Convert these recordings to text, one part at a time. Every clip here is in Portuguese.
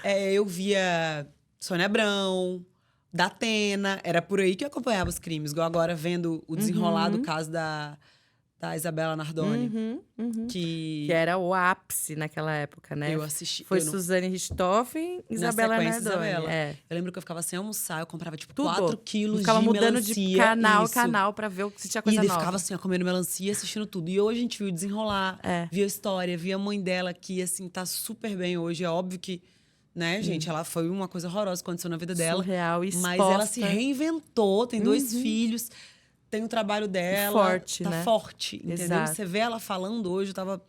Eu via Sônia Abrão, Datena. Era por aí que eu acompanhava os crimes. Igual agora, vendo o desenrolar do caso da Isabela Nardoni. Que era o ápice naquela época, né? Eu assisti. Foi eu não- Suzane Richthofen e Na Isabela sequência, Nardoni. Isabela. É. Eu lembro que eu ficava sem almoçar. Eu comprava, tipo, Tudo. 4 quilos Ficava de mudando melancia. de canal a isso. canal pra ver se tinha E coisa daí nova. ficava assim, ó, comendo melancia, assistindo tudo. E hoje a gente viu desenrolar, viu a história, viu a mãe dela que, assim, tá super bem hoje. É óbvio que, né, gente, ela foi uma coisa horrorosa que aconteceu na vida dela. Surreal, mas ela se exposta. reinventou, tem 2 filhos, tem o trabalho dela. Forte, tá né? forte, entendeu? Exato. E você vê ela falando hoje, eu tava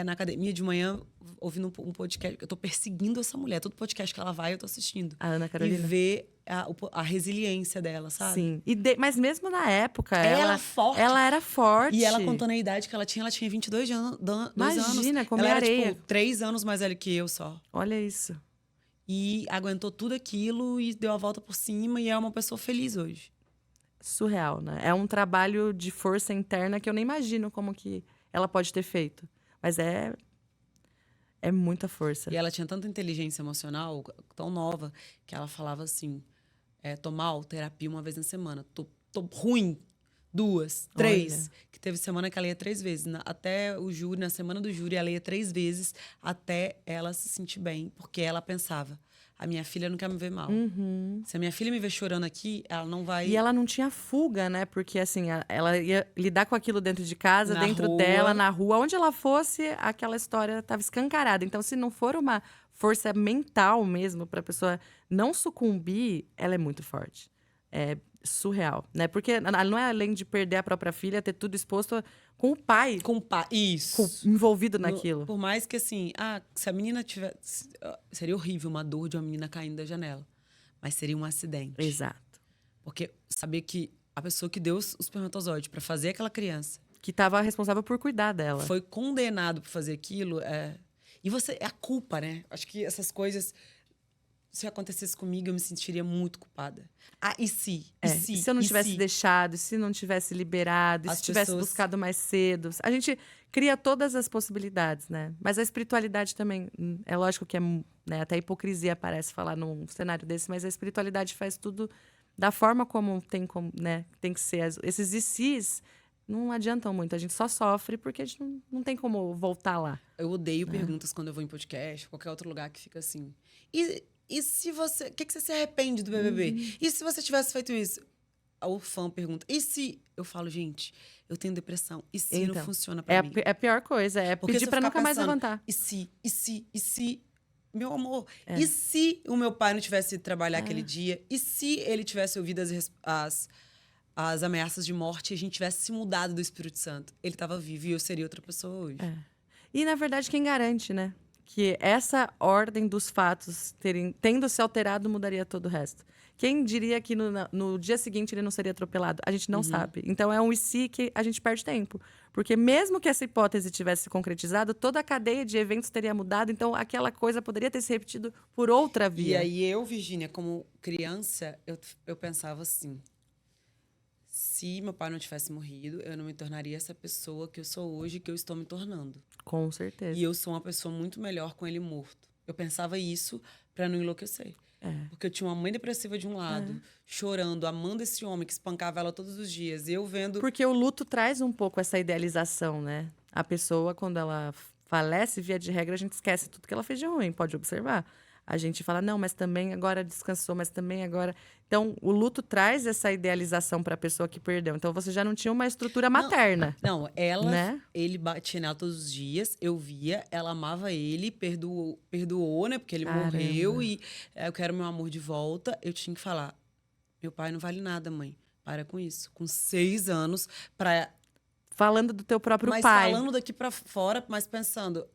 na academia de manhã, ouvindo um podcast. Eu tô perseguindo essa mulher. Todo podcast que ela vai, eu tô assistindo. A Ana Carolina. E ver a resiliência dela, sabe? Sim. Mas mesmo na época, Ela forte. ela era forte. E ela contando a idade que ela tinha 22 anos. Imagina, comia ela era, areia. tipo, 3 anos mais velha que eu só. Olha isso. E aguentou tudo aquilo e deu a volta por cima e é uma pessoa feliz hoje. Surreal, né? É um trabalho de força interna que eu nem imagino como que ela pode ter feito. Mas é muita força. E ela tinha tanta inteligência emocional, tão nova, que ela falava assim, tomar terapia uma vez na semana. Tô ruim. 2, 3. Olha. Que teve semana que ela ia 3 vezes. Até o júri, na semana do júri, ela ia 3 vezes até ela se sentir bem. Porque ela pensava, a minha filha não quer me ver mal. Se a minha filha me ver chorando aqui, ela não vai... E ela não tinha fuga, né? Porque, assim, ela ia lidar com aquilo dentro de casa, Na dentro rua. dela, na rua. Onde ela fosse, aquela história estava escancarada. Então, se não for uma força mental mesmo para a pessoa não sucumbir, ela é muito forte. É surreal, né? Porque ela não é além de perder a própria filha, ter tudo exposto com o pai Com o pai. Isso. envolvido naquilo. Por mais que, assim, se a menina tivesse... Seria horrível uma dor de uma menina caindo da janela. Mas seria um acidente. Exato. Porque saber que a pessoa que deu o espermatozoide pra fazer aquela criança... Que estava responsável por cuidar dela. Foi condenado por fazer aquilo. E é a culpa, né? Acho que essas coisas... Se acontecesse comigo, eu me sentiria muito culpada. E se? Se eu não tivesse deixado, se não tivesse liberado, se tivesse buscado mais cedo. A gente cria todas as possibilidades, né? Mas a espiritualidade também, é lógico que né, até a hipocrisia parece falar num cenário desse, mas a espiritualidade faz tudo da forma como né, tem que ser. Esses ICs não adiantam muito, a gente só sofre porque a gente não tem como voltar lá. Eu odeio perguntas quando eu vou em podcast, qualquer outro lugar que fica assim. E se você... O que você se arrepende do BBB? E se você tivesse feito isso? O fã pergunta. E se... Eu falo, gente, eu tenho depressão. E se não funciona pra mim? É a pior coisa, Porque pedir se eu pra ficar nunca mais pensando, levantar. E se... Meu amor, e se o meu pai não tivesse ido trabalhar aquele dia? E se ele tivesse ouvido as ameaças de morte e a gente tivesse se mudado do Espírito Santo? Ele estava vivo e eu seria outra pessoa hoje. E, na verdade, quem garante, né? Que essa ordem dos fatos tendo se alterado mudaria todo o resto. Quem diria que no dia seguinte ele não seria atropelado? A gente não sabe. Então é um e se que a gente perde tempo. Porque mesmo que essa hipótese tivesse se concretizado, toda a cadeia de eventos teria mudado. Então aquela coisa poderia ter se repetido por outra via. E aí Virgínia, como criança, eu pensava assim... Se meu pai não tivesse morrido, eu não me tornaria essa pessoa que eu sou hoje, que eu estou me tornando. Com certeza. E eu sou uma pessoa muito melhor com ele morto. Eu pensava isso pra não enlouquecer. Porque eu tinha uma mãe depressiva de um lado, chorando, amando esse homem que espancava ela todos os dias. E eu vendo... Porque o luto traz um pouco essa idealização, né? A pessoa, quando ela falece, via de regra, a gente esquece tudo que ela fez de ruim, pode observar. A gente fala, não, mas também agora descansou, mas também agora... Então, o luto traz essa idealização para a pessoa que perdeu. Então, você já não tinha uma estrutura materna. Não, ela... Né? Ele batia nela todos os dias, eu via, ela amava ele, perdoou, né? Porque ele morreu e eu quero meu amor de volta. Eu tinha que falar, meu pai não vale nada, mãe. Para com isso. Com 6 anos, falando do teu próprio pai. Mas falando daqui para fora, mas pensando,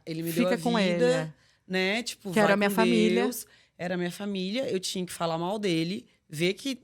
ele me deu a vida... com ele, né? Tipo, que era minha família. Deus, era minha família, eu tinha que falar mal dele, ver que...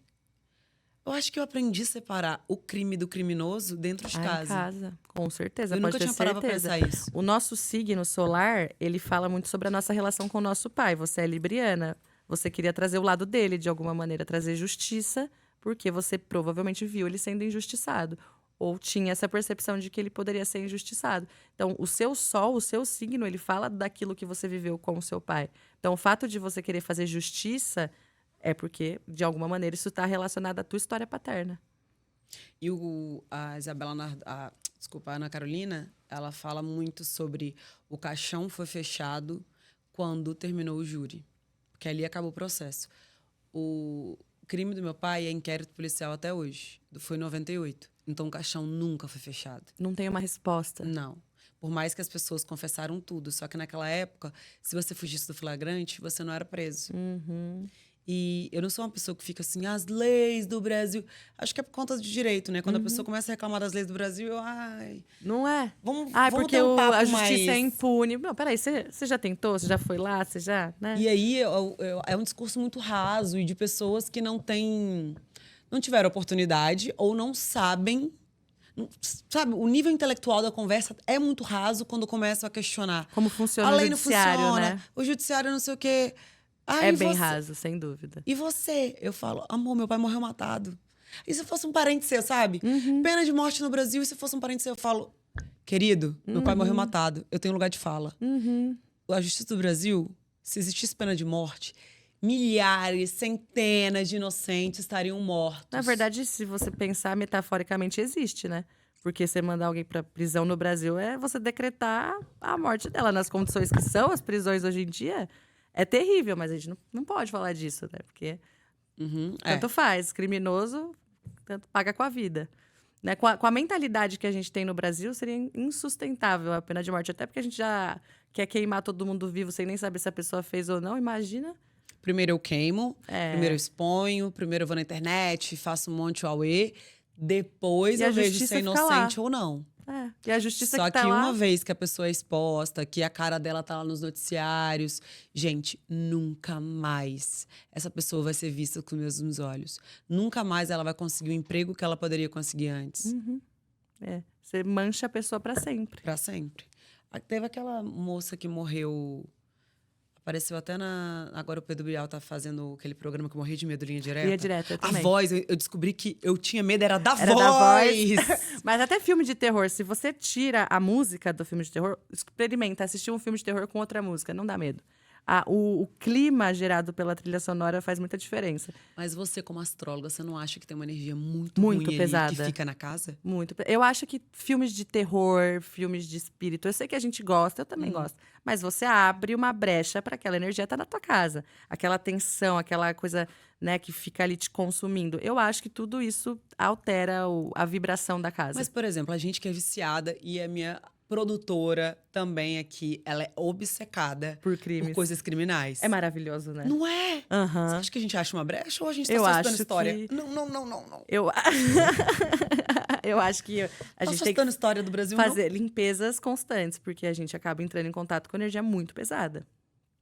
Eu acho que eu aprendi a separar o crime do criminoso dentro de casa. Em casa, com certeza. Eu pode nunca ter tinha parado pra certeza. pensar isso. O nosso signo solar, ele fala muito sobre a nossa relação com o nosso pai. Você é libriana, você queria trazer o lado dele, de alguma maneira, trazer justiça, porque você provavelmente viu ele sendo injustiçado. Ou tinha essa percepção de que ele poderia ser injustiçado. Então, o seu sol, o seu signo, ele fala daquilo que você viveu com o seu pai. Então, o fato de você querer fazer justiça é porque, de alguma maneira, isso está relacionado à tua história paterna. E a Isabela, desculpa, a Ana Carolina, ela fala muito sobre o caixão foi fechado quando terminou o júri. Porque ali acabou o processo. O crime do meu pai é inquérito policial até hoje. Foi em 98. Então o caixão nunca foi fechado. Não tem uma resposta. Não. Por mais que as pessoas confessaram tudo. Só que naquela época, se você fugisse do flagrante, você não era preso. Uhum. E eu não sou uma pessoa que fica assim, as leis do Brasil. Acho que é por conta de direito, né? Quando a pessoa começa a reclamar das leis do Brasil, eu, Não é? Vamos porque ter um papo a justiça mais... é impune. Não, peraí, você já tentou? Você já foi lá? Você já, né? E aí é um discurso muito raso e de pessoas que não tiveram oportunidade ou não sabem. Sabe, o nível intelectual da conversa é muito raso quando começam a questionar. Como funciona a lei o judiciário, não funciona, né? O judiciário não sei o quê. É bem raso, sem dúvida. E você? Eu falo, amor, meu pai morreu matado. E se fosse um parente seu, sabe? Pena de morte no Brasil, e se fosse um parente seu, eu falo, querido, meu pai morreu matado, eu tenho lugar de fala. A Justiça do Brasil, se existisse pena de morte, milhares, centenas de inocentes estariam mortos. Na verdade, se você pensar metaforicamente, existe, né? Porque você mandar alguém pra prisão no Brasil é você decretar a morte dela. Nas condições que são as prisões hoje em dia, é terrível, mas a gente não pode falar disso, né? Porque tanto faz, criminoso, tanto paga com a vida. Né? Com a mentalidade que a gente tem no Brasil, seria insustentável a pena de morte. Até porque a gente já quer queimar todo mundo vivo sem nem saber se a pessoa fez ou não. Imagina. Primeiro eu queimo, primeiro eu exponho, primeiro eu vou na internet, faço um monte de auê. Depois eu vejo se é inocente ou não. E a justiça Só que tá que lá... uma vez que a pessoa é exposta, que a cara dela tá lá nos noticiários, gente, nunca mais essa pessoa vai ser vista com os mesmos olhos. Nunca mais ela vai conseguir o emprego que ela poderia conseguir antes. Você mancha a pessoa pra sempre. Pra sempre. Teve aquela moça que morreu... Apareceu até agora o Pedro Bial tá fazendo aquele programa que eu morri de medo, Linha Direta. Linha Direta, eu também. A Voz, eu descobri que eu tinha medo, era da Era Voz! da Voz. Mas até filme de terror, se você tira a música do filme de terror, experimenta assistir um filme de terror com outra música, não dá medo. O clima gerado pela trilha sonora faz muita diferença. Mas você, como astróloga, você não acha que tem uma energia muito ruim pesada ali que fica na casa? Muito. Eu acho que filmes de terror, filmes de espírito, eu sei que a gente gosta, eu também gosto. Mas você abre uma brecha para aquela energia estar na tua casa. Aquela tensão, aquela coisa, né, que fica ali te consumindo. Eu acho que tudo isso altera a vibração da casa. Mas, por exemplo, a gente que é viciada e a minha produtora também aqui, ela é obcecada por crimes, por coisas criminais. É maravilhoso, né? Não é? Você acha que a gente acha uma brecha ou a gente tá só estudando história? Que... Não. Eu acho que a gente tem que história do Brasil, fazer limpezas constantes, porque a gente acaba entrando em contato com energia muito pesada.